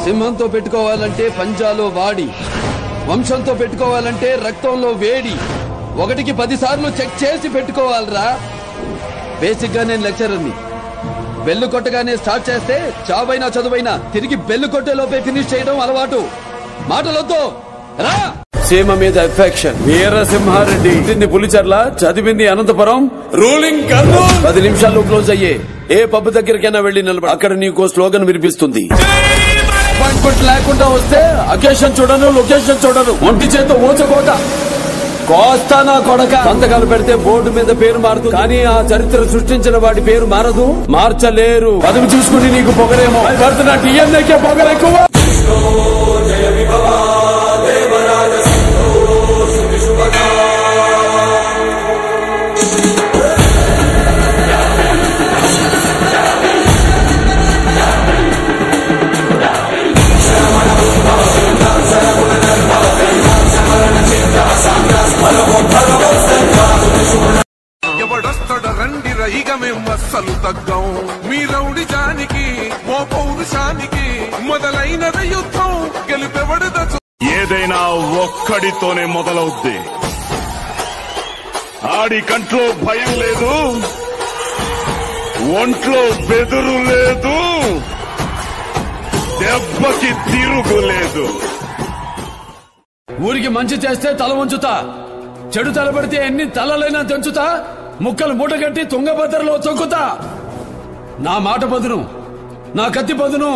సింహంతో పెట్టుకోవాలంటే పంజాలో వాడి, వంశంతో పెట్టుకోవాలంటే రక్తంలో వేడి. 1కి 10 సార్లు చెక్ చేసి పెట్టుకోవాలరా. బేసిక్ గా నేను లెక్చరర్ని. బెల్లు కొట్టగానే స్టార్ట్ చేస్తే చావైనా చదువైనా తిరిగి బెల్లు కొట్టే లోపే ఫినిష్ చేయడం అలవాటు. మాటలొద్దు రా. సీమ మీద ఎఫెక్షన్. వీరసింహారెడ్డి పుట్టింది పులిచర్ల, చదివింది అనంతపురం, రూలింగ్ కర్నూలు. 10 నిమిషాల్లో క్లోజ్ అయ్యే ఏ పబ్ దగ్గరికైనా వెళ్లి నిలబడి అక్కడ నీకు స్లోగన్ వినిపిస్తుంది. అపాయింట్మెంట్ లేకుండా వస్తే అకేషన్ చూడను, లొకేషన్ చూడను, ఒంటి చేత ఊచకోట. కోస్తా నా కొడక. సంతకాలు పెడితే బోర్డు మీద పేరు మారుతుంది, కానీ ఆ చరిత్ర సృష్టించిన వాడి పేరు మారదు, మార్చలేరు. పదవి చూసుకుని నీకు పొగరేమో, పడుతున్న టీఎన్ఏకే పొగరెక్కువ. ఎవడొస్తడ రండి రైగ మేము అస్సలు తగ్గం. మీ రౌడి జానికి ఓ పౌరుషానికి మొదలైనద యుద్ధం గెలుపెవడద. ఏదైనా ఒక్కడితోనే మొదలవుద్ది. ఆడి కంట్లో భయం లేదు, ఒంట్లో బెదురు లేదు, దెబ్బకి తిరుగులేదు. ఊరికి మంచి చేస్తే తల వంచుతా, చెడు తలబడితే ఎన్ని తలలైనా తెంచుతా, ముక్కలు మూటగట్టి తుంగభద్రలో తొక్కుతా. నా మాట పదును, నా కత్తి పదును.